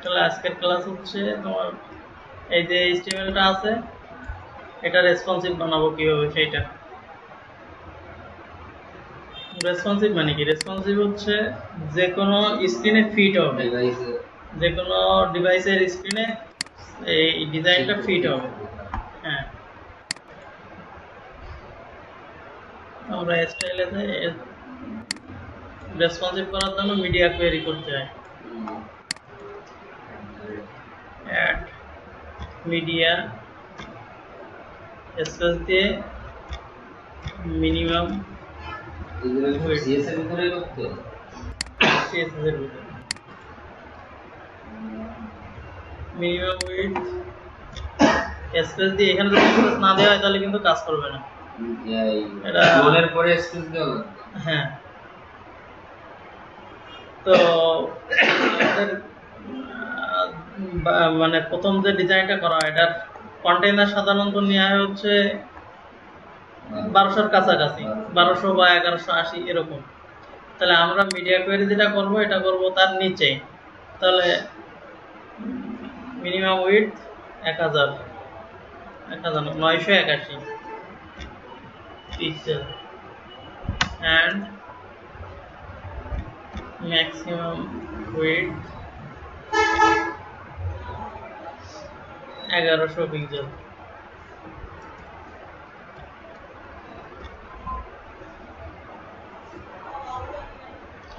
তাহলে আজকের ক্লাস হচ্ছে তোমার এই যে HTML-টা আছে এটা রেসপন্সিভ বানাবো কিভাবে সেইটা। রেসপন্সিভ মানে কি? রেসপন্সিভ হচ্ছে যে কোনো স্ক্রিনে ফিট হবে, যে কোনো ডিভাইসের স্ক্রিনে এই ডিজাইনটা ফিট হবে। হ্যাঁ, আমরা স্টাইলেতে রেসপন্সিভ করার জন্য মিডিয়া কোয়েরি করতে হয়। অ্যাড মিডিয়া স্পেস দিয়ে মিনিমাম CSS এর ভিতরে করতে CSS এর ভিতরে মিনিমাম উইডথ স্পেস দিয়ে। এখানে যদি স্পেস না দেওয়া হয় তাহলে কিন্তু কাজ করবে না। এটা মনের পরে স্পেস দেওয়া লাগবে। হ্যাঁ, তো আমাদের মানে প্রথম যে ডিজাইনটা করা হয় এটার কন্টেইনার সাধারণত নেওয়া হয় হচ্ছে 1200-র কাছাকাছি, 1200 বা 1180 এরকম। তাহলে আমরা মিডিয়া কোয়েরি যেটা করব এটা করব তার নিচে। তাহলে minimum width 981 pixel and maximum width 1100 pixel.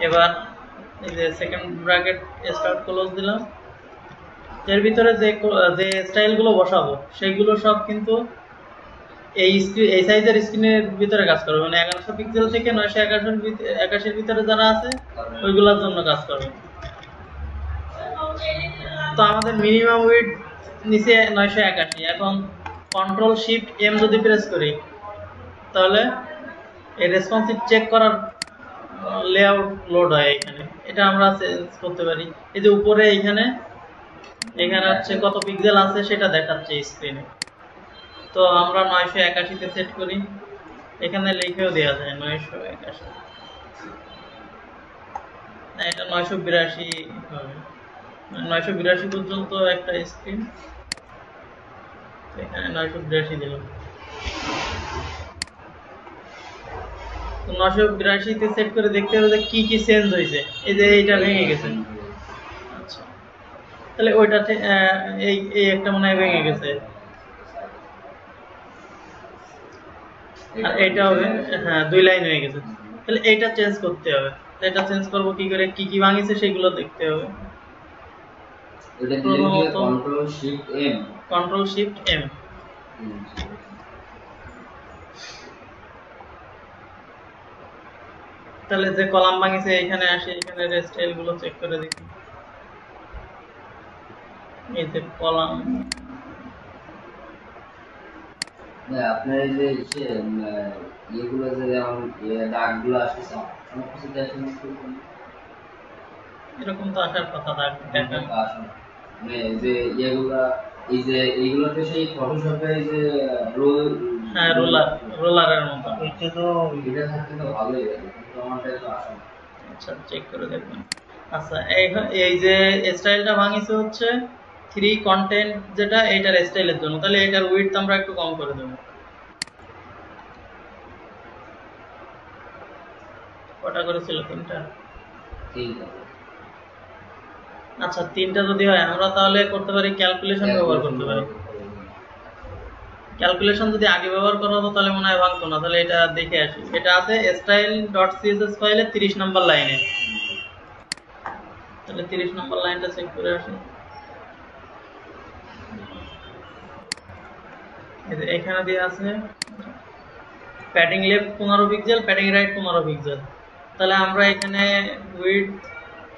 এবার এই যে সেকেন্ড ব্র্যাকেট স্টার্ট ক্লোজ দিলাম। এর ভিতরে যে স্টাইলগুলো বসাবো সেগুলো সব কিন্তু এই সাইজের স্ক্রিনের ভিতরে কাজ করবে, মানে 1100 পিক্সেল থেকে 981 ভিতরে যারা আছে ওইগুলোর জন্য কাজ করবে। তো আমাদের মিনিমাম উইডথ নিচে 981। এখন কন্ট্রোল শিফট এম যদি প্রেস করি তাহলে এই রেসপন্সিভ চেক করার লেআউট লোড হয় এখানে। এটা আমরা চেঞ্জ করতে পারি। এই যে উপরে এখানে হচ্ছে কত পিক্সেল আছে সেটা দেখাচ্ছে স্ক্রিনে। তো আমরা 981-তে সেট করি, এখানে লিখেও দেওয়া যায় 981। না, এটা 982 হবে, 982 পর্যন্ত একটা স্ক্রিন, এখানে 982 দিলাম। তো 982-তে সেট করে দেখতে হবে যে কি কি চেঞ্জ হয়েছে। এই যে এইটা ভেঙে গেছে। আচ্ছা, তাহলে ওইটাতে এই একটা মনে হয় ভেঙে গেছে, আর এইটা হবে, হ্যাঁ 2 লাইন হয়ে গেছে। তাহলে এইটা চেঞ্জ করতে হবে। এটা চেঞ্জ করব কি করে, কি কি ভাঙিছে সেগুলো দেখতে হবে। এটা দিলে কি কন্ট্রোল শিফট এম। তাহলে যে কলাম ভাঙিছে এখানে আসে, এখানে স্টাইল গুলো চেক করে দেখি। এই যে কলাম, না আপনার এই যে এগুলো যে যেমন দাগগুলো আসছে অনেক কিছু দেখেন এরকম তো আসার কথা। দাগ দেখা মানে যে এই যে এইগুলোতে সেই ফটোশপে এই যে হ্যাঁ রোলারের মতো। এটা তো এটা থাকতে তো ভালোই লাগে, কিন্তু আমারটা তো আসে না। আচ্ছা, চেক করে দেখবেন। আচ্ছা, এই যে স্টাইলটা ভাঙিছে হচ্ছে 3 কন্টেন্ট, যেটা এইটার স্টাইলের জন্য। তাহলে এটার উইডথ আমরা একটু কম করে দেব। কটা করেছিল? 3টা। আচ্ছা, 3টা যদি হয় আমরা তাহলে করতে পারি ক্যালকুলেশন ব্যবহার করতে পারি। ক্যালকুলেশন যদি আগে ব্যবহার করা হতো তাহলে মনে হয় ভাঙতো না। তাহলে এটা দেখে আসি। এটা আছে style.css ফাইলে 30 নম্বর লাইনে। তাহলে 30 নম্বর লাইনটা চেক করে আসি। এখানে দিয়ে আছে padding left 15 pixel, padding right 15 pixel. তাহলে আমরা এখানে উইডথ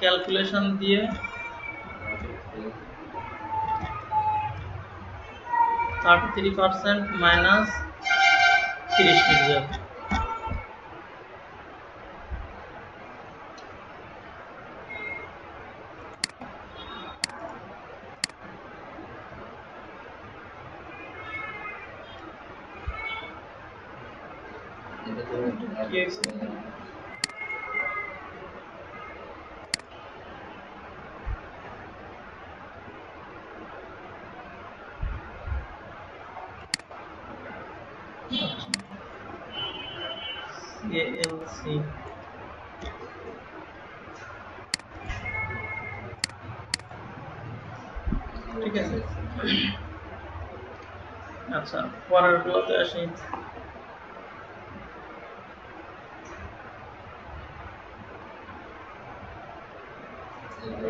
ক্যালকুলেশন দিয়ে 33% মাইনাস 30 পিক্সেল। CALC ঠিক আছে। আচ্ছা পরের গুলোতে আসি।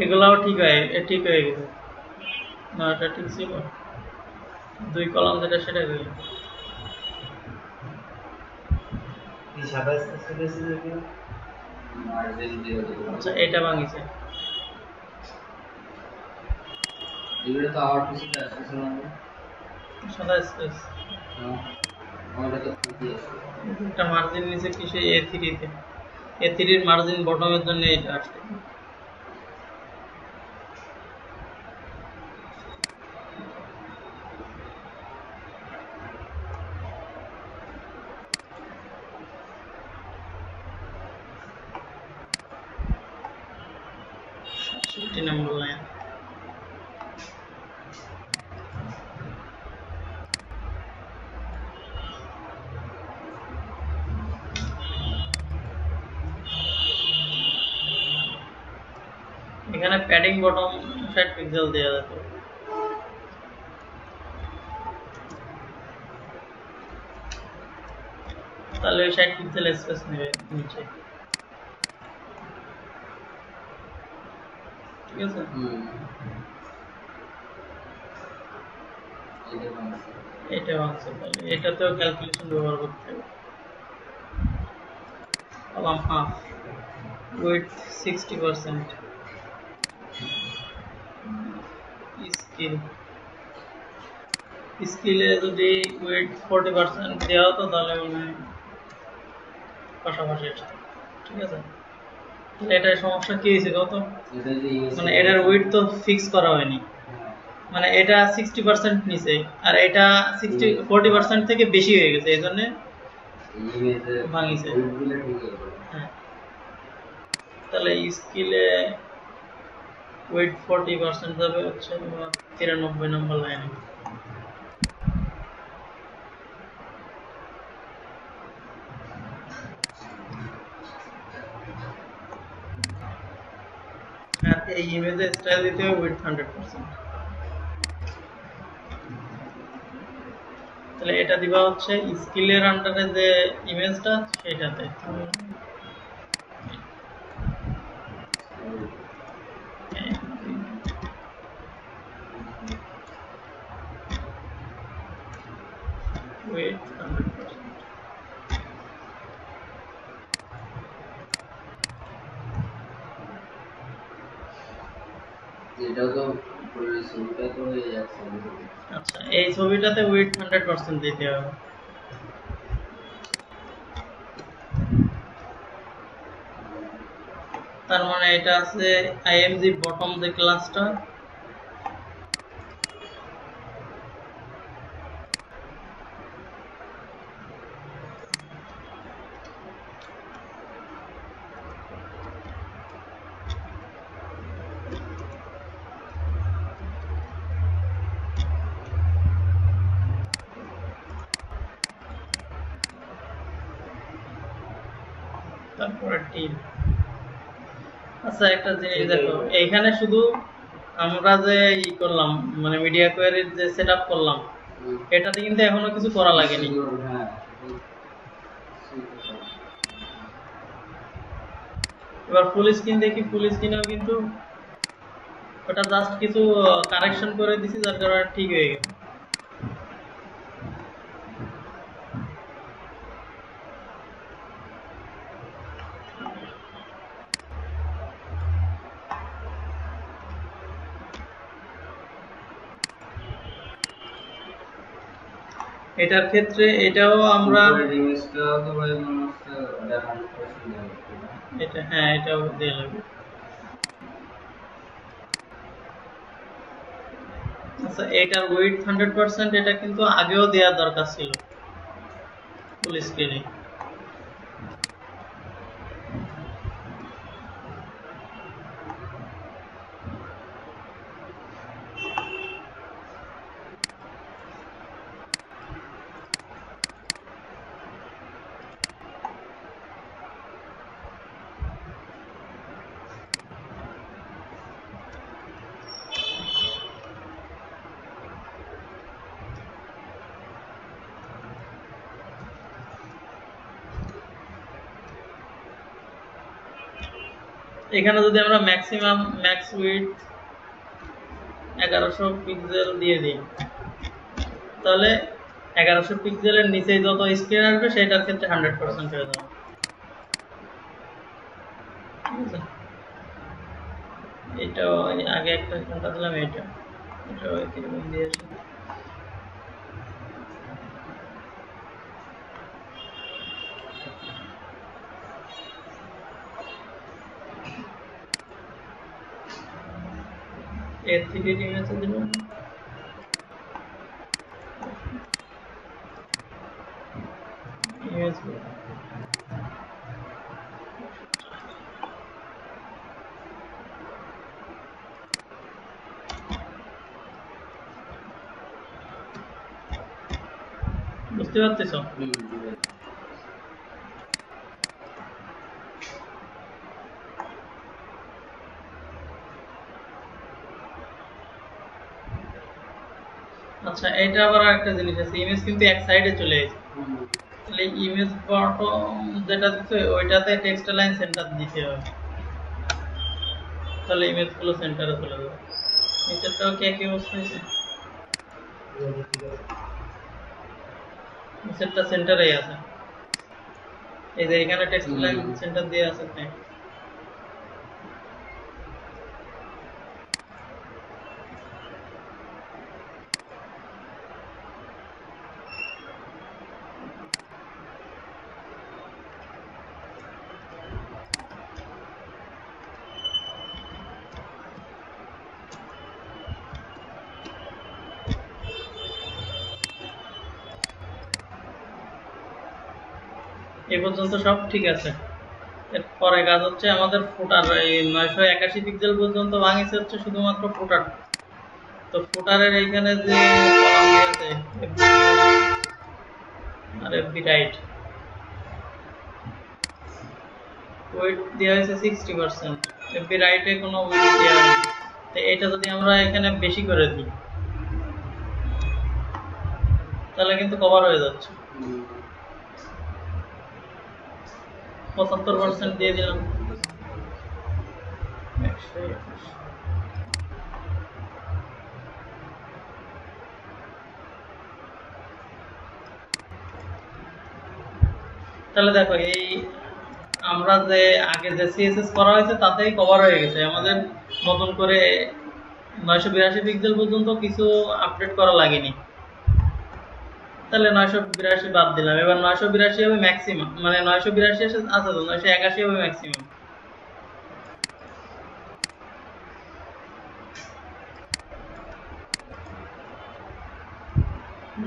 এগুলাও ঠিক হয়ে গেছে না, এটা ঠিক ছিল, 2 কলাম যেটা সেটা গেল। আচ্ছা এটা ভাঙিছে, এগুলো তো আবার কিছু আসছে না, সাদা স্পেস আমাদের তো কি আছে একটা মার্জিন নিচে কিসে A3 তে, A3 এর মার্জিন বটমের জন্য এটা আসছে। নম্বর লাইন এখানে প্যাডিং বটম 60 পিক্সেল দেওয়া যেত, তাহলে 60 পিক্সেল স্পেস নেবে নিচে, ঠিক আছে। এটা ভাঙছে, তাহলে এটাতেও ক্যালকুলেশন ব্যবহার করতে হবে। কলাম হাফ উইথ 60%, স্কিলে যদি উইথ 40% দেওয়া হতো তাহলে মানে পাশাপাশি আসতো, ঠিক আছে। এটার সমস্যা কি হয়েছে কত, মানে এটার উইথ তো ফিক্স করা হয়নি, মানে এটা 60% নিচে আর এটা 40% থেকে বেশি হয়ে গেছে, এই জন্য ভাঙিছে। হ্যাঁ তাহলে স্কিলে উইথ 40% যাবে হচ্ছে 93 নম্বর লাইনে। আর এই ইমেজে স্টাইল দিতে হবে উইথ 100%, তাহলে এটা দিবা হচ্ছে স্কিলের আন্ডারে যে ইমেজটা সেটাতে, উইথ 100%। এটাও তো ছবিটা তো হয়ে যাচ্ছে। আচ্ছা এই ছবিটাতে উইথ 100% দিতে হবে, তার মানে এটা আছে আইএমজি বটম যে ক্লাসটা, তারপরে টিম। আচ্ছা একটা জিনিস দেখো, এইখানে শুধু আমরা যে ই করলাম মানে মিডিয়া কোয়ারির যে সেটআপ করলাম, এটাতে কিন্তু এখনো কিছু করা লাগেনি। এবার ফুল স্ক্রিন দেখি, ফুল স্ক্রিনেও কিন্তু ওটা জাস্ট কিছু কারেকশন করে দিছি, যার কারণে ঠিক হয়ে গেছে। এটার ক্ষেত্রে এটাও আমরা এটা হ্যাঁ এটাও দিয়ে লাগবে। আচ্ছা এটার ওয়েট 100%, এটা কিন্তু আগেও দেওয়ার দরকার ছিল ফুল স্ক্রিনে। এখানে যদি আমরা ম্যাক্সিমাম ম্যাক্স উইডথ 1100 পিক্সেল দিয়ে দিই, তাহলে 1100 পিক্সেলের নিচে যত স্ক্রিন আসবে সেটার ক্ষেত্রে 100% হয়ে যাবে। এটাও আগে একটা কোনটা দিলাম, এটাও কিরকম দিয়েছি। এর থেকে ইমেজে দিলাম, ইমেজ বুঝতে পারতেছো? আচ্ছা, এটা আবার একটা জিনিস আছে, ইমেজ কিন্তু এক সাইডে চলে গেছে, তাহলে ইমেজ বটম যেটা দিতে ওইটাতে টেক্সট লাইন সেন্টার দিতে হবে, তাহলে ইমেজ গুলো সেন্টারে চলে যাবে। নিচেরটাও কি একই অবস্থা হয়েছে? নিচেরটা সেন্টারেই আছে, এই যে এখানে টেক্সট লাইন সেন্টার দিয়ে আছে। এই পর্যন্ত সব ঠিক আছে। এরপরে কাজ হচ্ছে আমাদের ফুটার, এই 981 পিক্সেল পর্যন্ত ভাঙিছে হচ্ছে শুধুমাত্র ফুটার। তো ফুটারের এইখানে যে কলাম দিয়েছে আর এফবি রাইট, ওয়েট দেওয়া হয়েছে 60%, এফবি রাইটে কোনো ওয়েট দেওয়া নেই। তো এটা যদি আমরা এখানে বেশি করে দিই তাহলে কিন্তু কভার হয়ে যাচ্ছে। 75% দিয়ে দিলাম। তাহলে দেখো, এই আমরা যে আগে যে সিএসএস করা হয়েছে তাতেই কভার হয়ে গেছে, আমাদের নতুন করে 982 পিক্সেল পর্যন্ত কিছু আপডেট করা লাগেনি। তাহলে 982 বাদ দিলাম, এবার 982 হবে ম্যাক্সিমাম, মানে 982 আছে তো 981 হবে ম্যাক্সিমাম।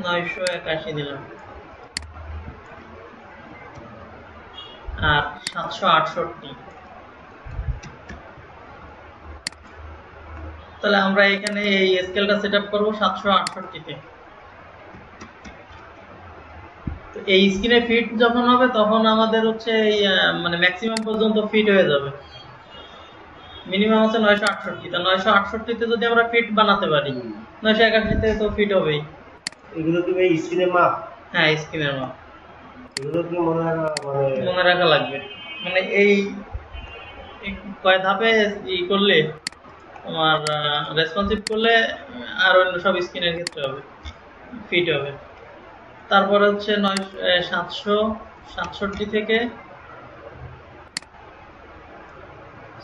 নয়শো 81 দিলাম, আর 768। তাহলে আমরা এখানে এই স্কেলটা সেট আপ করবো 768-তে। এই স্ক্রিনে ফিট যখন হবে তখন আমাদের হচ্ছে মানে ম্যাক্সিমাম পর্যন্ত ফিট হয়ে যাবে। মিনিমাম আছে 968, তা 968-তে যদি আমরা ফিট বানাতে পারি 981-তে তো ফিট হবেই। এগুলো কি ভাই স্ক্রিনের মাপ? হ্যাঁ, স্ক্রিনের মাপ। এগুলো কি মনে রাখা লাগবে, মানে এই কয় ধাপে ই করলে তোমার রেসপন্সিভ করলে আর অন্য সব স্ক্রিনের ক্ষেত্রে হবে, ফিট হবে। তারপর হচ্ছে 767 থেকে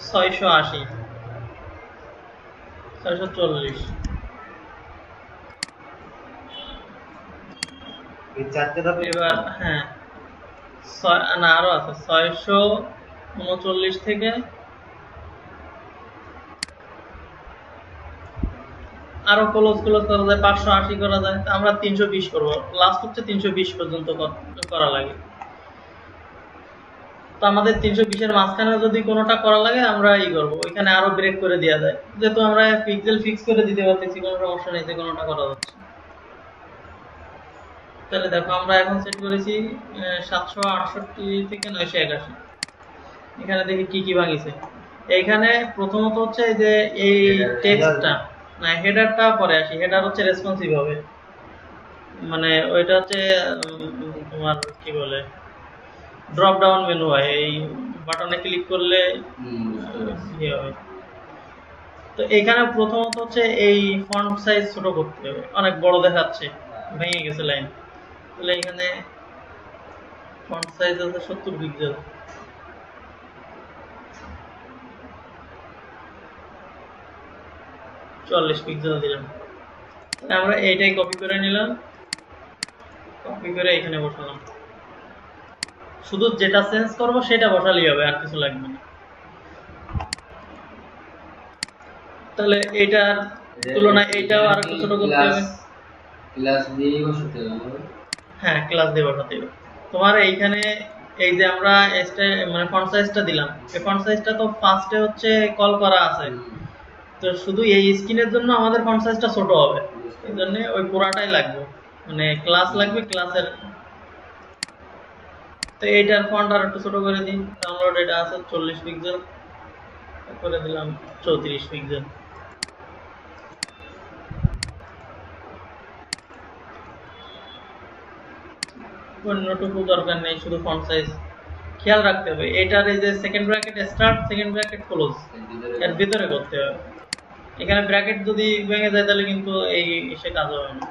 680, 640। এবার হ্যাঁ, না আরো আছে, 639 থেকে আরো ক্লোজ করা যায়, 580 করা যায়। আমরা 320 করবো, লাস্ট হচ্ছে 320 পর্যন্ত করা লাগে। তো আমাদের 320-এর মাঝখানে যদি কোনোটা করা লাগে আমরা ই করবো, ওইখানে আরো ব্রেক করে দেওয়া যায়, যেহেতু আমরা পিক্সেল ফিক্স করে দিতে পারতেছি, কোনো সমস্যা নেই যে কোনোটা করা যাচ্ছে। তাহলে দেখো, আমরা এখন সেট করেছি 768 থেকে 981। এখানে দেখি কি কি ভাঙিছে। এইখানে প্রথমত হচ্ছে যে এই টেক্সটটা, না হেডারটা পরে আসি, হেডার হচ্ছে রেসপন্সিভ হবে, মানে ওইটা হচ্ছে তোমার কি বলে ড্রপ ডাউন মেনু হয়, এই বাটনে ক্লিক করলে বুঝতে পারছি। ইয়ে হবে। তো এখানে প্রথমত হচ্ছে এই ফন্ট সাইজ ছোট করতে হবে, অনেক বড় দেখাচ্ছে, ভেঙে গেছে লাইন। তাহলে এখানে ফন্ট সাইজ আছে 70 পিক্সেল, 44 পিক্সেল দিলাম। তাহলে আমরা এইটাই কপি করে নিলাম, কপি করে এখানে বসালাম। শুধু যেটা চেঞ্জ করব সেটা বসালেই হবে, আর কিছু লাগবে না। তাহলে এটার তুলনায় এইটাও আর একটু ছোট করতে হবে। ক্লাস দিয়ে বসাতে হবে। হ্যাঁ, ক্লাস দিয়ে বসাতে হবে। তোমার এইখানে এই যে আমরা মানে ফন্ট সাইজটা দিলাম, এই ফন্ট সাইজটা তো ফার্স্টে হচ্ছে কল করা আছে, তো শুধু এই স্ক্রিনের জন্য আমাদের ফন্ট সাইজটা ছোট হবে, এই জন্য ওই পুরাটাই লাগবে, মানে ক্লাস লাগবে, ক্লাসের। তো এইটার ফন্ট আর একটু ছোট করে দিই। ডাউনলোড এটা আছে 40 পিক্সেল, করে দিলাম 34 পিক্সেল। অন্যটুকু দরকার নেই, শুধু ফন্ট সাইজ খেয়াল রাখতে হবে। এটার এই যে second bracket start, second bracket close, এর ভিতরে করতে হবে। এখানে ব্র্যাকেট যদি ভেঙে যায় তাহলে কিন্তু এই সে কাজ হবে না।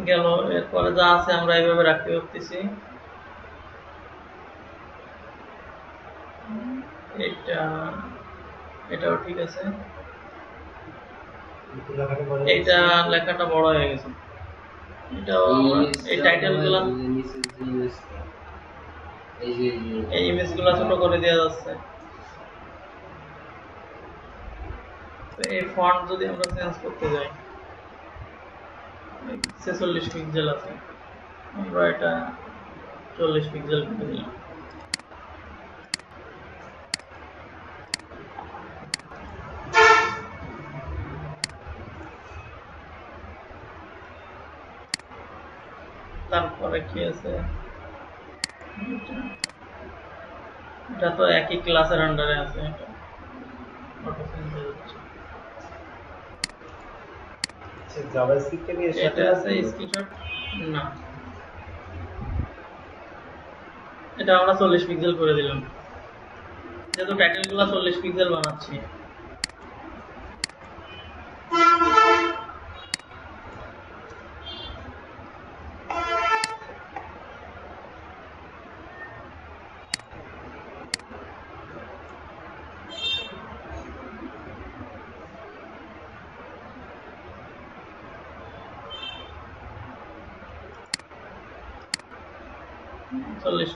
গেল, এরপরে যা আছে আমরা এইভাবে রাখতে পারতেছি। এটাও ঠিক আছে। এটা লেখাটা বড় হয়ে গেছে, এটাও এই টাইটেল গুলা, এই ইমেজ গুলা ছোট করে দেওয়া যাচ্ছে। এই ফন্ট যদি আমরা চেঞ্জ করতে যাই, 46 পিক্সেল আছে, আমরা এটা 40 পিক্সেল করে দিলাম। তারপরে কি আছে, এটা তো একই ক্লাসের আন্ডারে আছে, এটা অটো চেঞ্জ হয়ে যাচ্ছে। এটা আছে স্ক্রিনশট না, এটা আমরা 40 পিক্সেল করে দিলাম, যেহেতু টাইটেল গুলা 40 পিক্সেল বানাচ্ছি।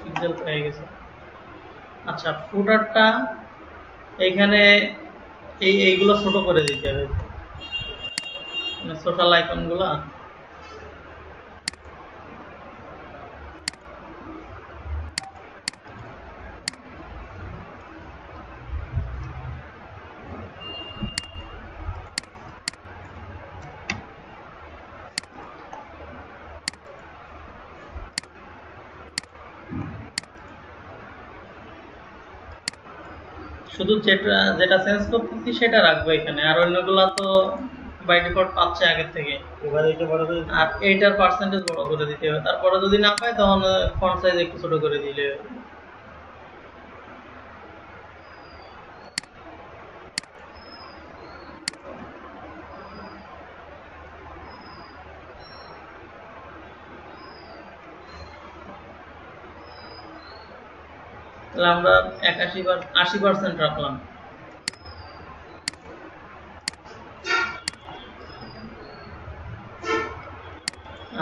পিক্সেল হয়ে গেছে। আচ্ছা, ফুটারটা এইখানে এইগুলো ছোট করে দিতে হবে, মানে সোশ্যাল আইকন গুলা। শুধু যেটা চেঞ্জ করতেছি সেটা রাখবো এখানে, আর অন্যগুলা তো বাই ডিফল্ট পাচ্ছে আগের থেকে। আর এইটার পার্সেন্টেজ বড় করে দিতে হবে, তারপরে যদি না পায় তখন ফন্ট সাইজ একটু ছোট করে দিলে হবে। তাহলে আমরা 80% রাখলাম।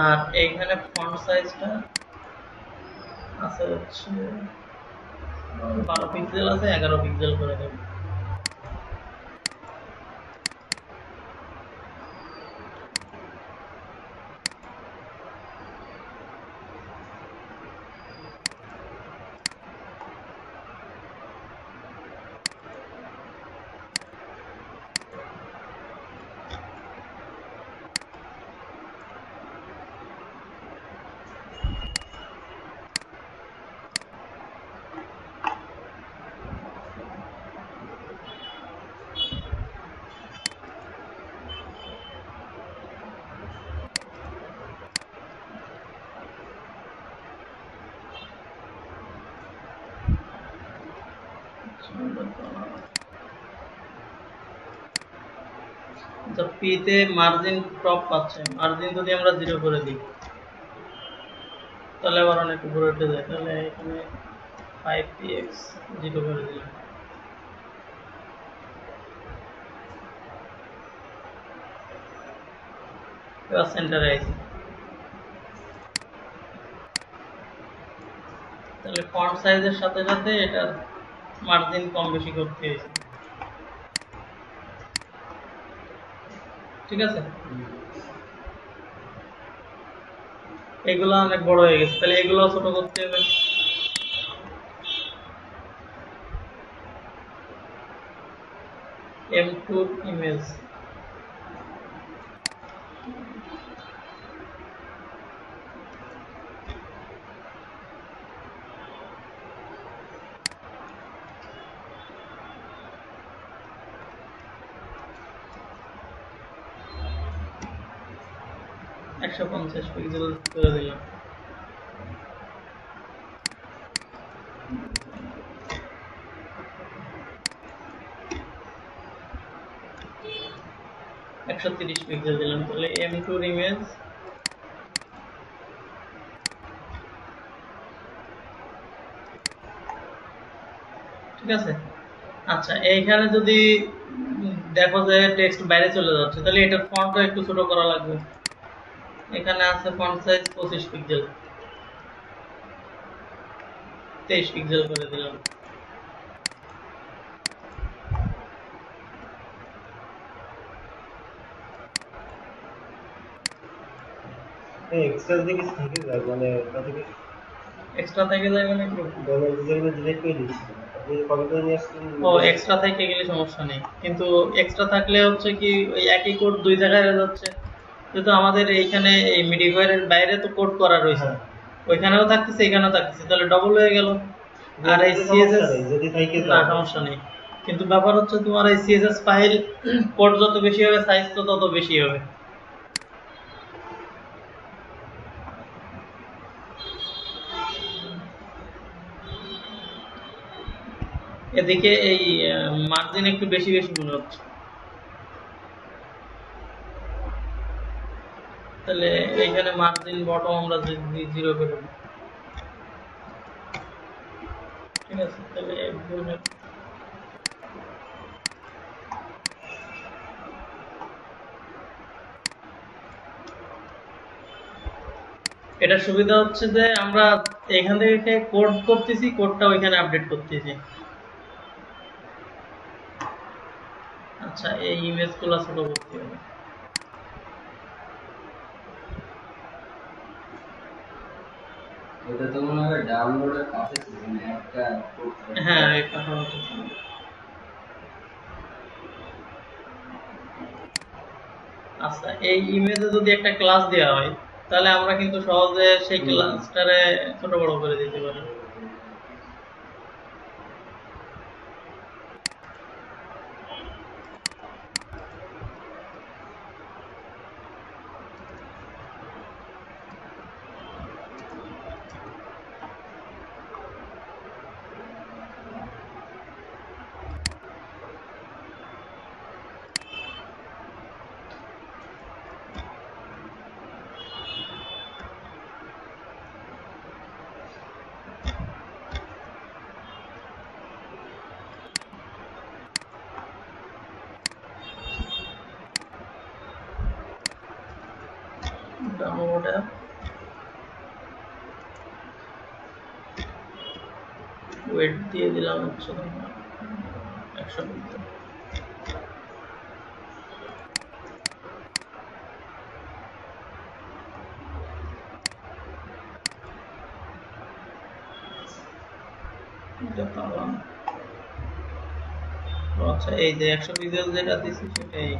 আর এইখানে ফন্ট সাইজটা আছে হচ্ছে 12 পিক্সেল আছে, 11 পিক্সেল করে দেব। আচ্ছা পি তে মার্জিন টপ পাচ্ছে, মার্জিন যদি আমরা 0 করে দিই তাহলে আবার অনেক উপরে উঠে যায়। তাহলে এখানে 5px 0 করে দিলাম। এবার সেন্টারে আইছি। তাহলে ফন্ট সাইজের সাথে সাথে এটার মার্জিন কম বেশি করতে হয়েছে। ঠিক আছে, এগুলো অনেক বড় হয়ে গেছে, তাহলে এগুলো ছোট করতে হবে। M2 ইমেজ একশো 50 পিক্সেল করে দিলাম। একশো 30 পিক্সেল দিলাম। তাহলে M2 ইমেজ ঠিক আছে। আচ্ছা এইখানে যদি দেখো যে টেক্সট বাইরে চলে যাচ্ছে, তাহলে এটার ফন্টও একটু ছোট করা লাগবে। এখানে আছে ফন্ট সাইজ 25 পিক্সেল, 23 পিক্সেল করে দিলাম। এক্সট্রা দিকে থেকে যায় মানে তাদেরকে এক্সট্রা থেকে যায় মানে কি? ডলার যেগুলো ডিলিট করে দিচ্ছি আপনি কপি করে নিয়ে আসছেন। ও এক্সট্রা থেকে গেলে সমস্যা নেই, কিন্তু এক্সট্রা থাকলে হচ্ছে কি ওই একই কোড দুই জায়গায় হয়ে যাচ্ছে। যেহেতু আমাদের এইখানে এই মিডিফায়ারের বাইরে তো কোড করা রয়েছে, ওইখানেও থাকতেছে এখানেও থাকতেছে, তাহলে ডবল হয়ে গেল। আর এই সিএসএস যদি থাকে না সমস্যা নেই, কিন্তু ব্যাপার হচ্ছে তোমার এই সিএসএস ফাইল কোড যত বেশি হবে সাইজ তো তত বেশি হবে। এদিকে এই মার্জিন একটু বেশি বেশি মনে হচ্ছে, তাহলে এইখানে মার্জিন বটম আমরা 0 করে দিই। ঠিক আছে, তাহলে এটা সুবিধা হচ্ছে যে আমরা এখান থেকে কোড করতেছি, কোডটা ওইখানে আপডেট করতেছি। আচ্ছা এই ইমেজগুলো ছোট করতে হবে। এটা তো মনে হয় ডাউনলোডের কাছে মানে একটা হ্যাঁ এই কথা হচ্ছে। আচ্ছা এই ইমেজে যদি একটা ক্লাস দেওয়া হয় তাহলে আমরা কিন্তু সহজে সেই ক্লাসটারে ছোট বড় করে দিতে পারি। ডাউনলোড অ্যাপ ওয়েট দিয়ে দিলাম হচ্ছে 100 পিক্সেল। আচ্ছা এই যে 100 পিক্সেল যেটা দিছি সেটাই,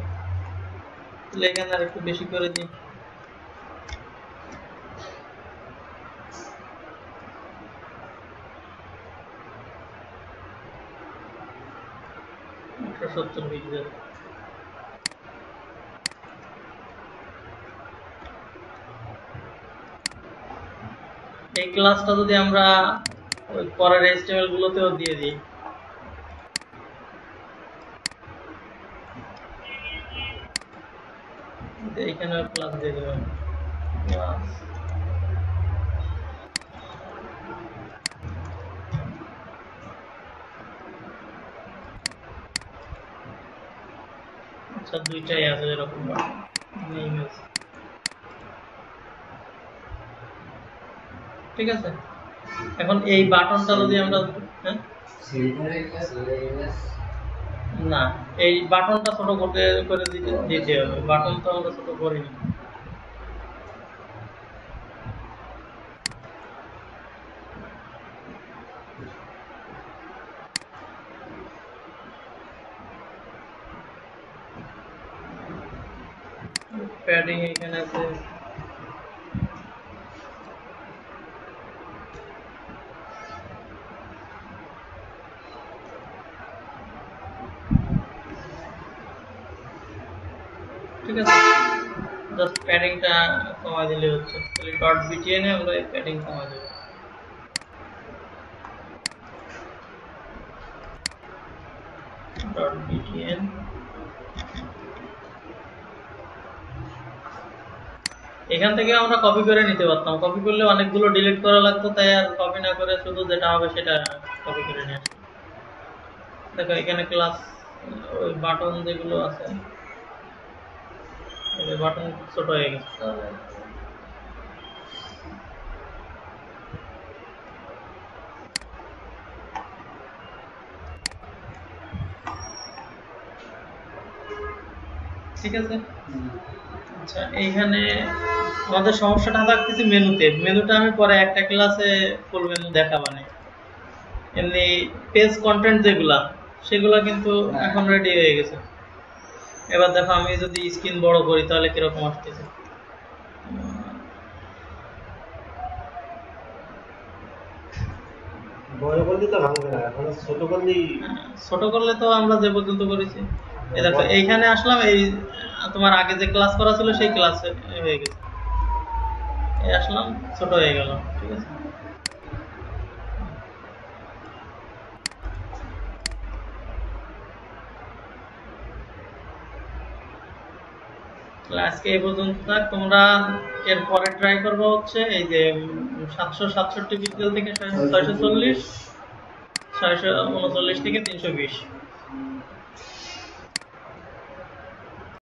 তাহলে এখানে আর একটু বেশি করে দিই। পিক্সেল। এই ক্লাসটা যদি আমরা ওই পরের HTML গুলোতেও দিয়ে দিই এইখানে প্লাস দিয়ে দেবেন প্লাস। আচ্ছা দুইটাই আছে এরকম ইমেজ, ঠিক আছে। এখন এই বাটনটা যদি আমরা হ্যাঁ সেন্টারে কি আছে ইমেজ? না, এই বাটনটা ছোট করতে করে দিতে হবে। বাটন তো আমরা ছোট করিনি। প্যাডিং এখানে আছে, ঠিক আছে। জাস্ট প্যাডিংটা কমাই দিলে হচ্ছে, তাহলে ডট বিটিএন এ আমরা এই প্যাডিং কমাই দেব। ডট বিটিএন এখান থেকে আমরা কপি করে নিতে পারতাম, কপি করলে অনেকগুলো ডিলিট করা লাগতো, তাই আর কপি না করে শুধু যেটা হবে সেটা কপি করে নিয়ে আসলাম। দেখো এখানে ক্লাস ওই বাটন যেগুলো আছে, এই বাটন ছোট হয়ে গেছে। ঠিক আছে। আচ্ছা এইখানে আমাদের সমস্যাটা থাকতেছে মেনুতে। মেনুটা আমি পরে একটা ক্লাসে ফুল মেনু দেখাবানি। এমনি পেজ কন্টেন্ট যেগুলা সেগুলা কিন্তু এখন রেডি হয়ে গেছে। এবার দেখো আমি যদি স্ক্রিন বড় করি তাহলে কিরকম আসতেছে। বড় করলে তো ভাঙবে না, এখন ছোট করলেই ছোট করলে তো আমরা যে পর্যন্ত করেছি। এই দেখো এইখানে আসলাম, এই তোমার আগে যে ক্লাস করা ছিল সেই ক্লাসে হয়ে গেছে। এই আসলাম, ছোট হয়ে গেল, ঠিক আছে। আজকে এই পর্যন্ত থাক। তোমরা এরপরে ট্রাই করবো হচ্ছে এই যে 767 পিক্সেল থেকে 640, 639 থেকে 320।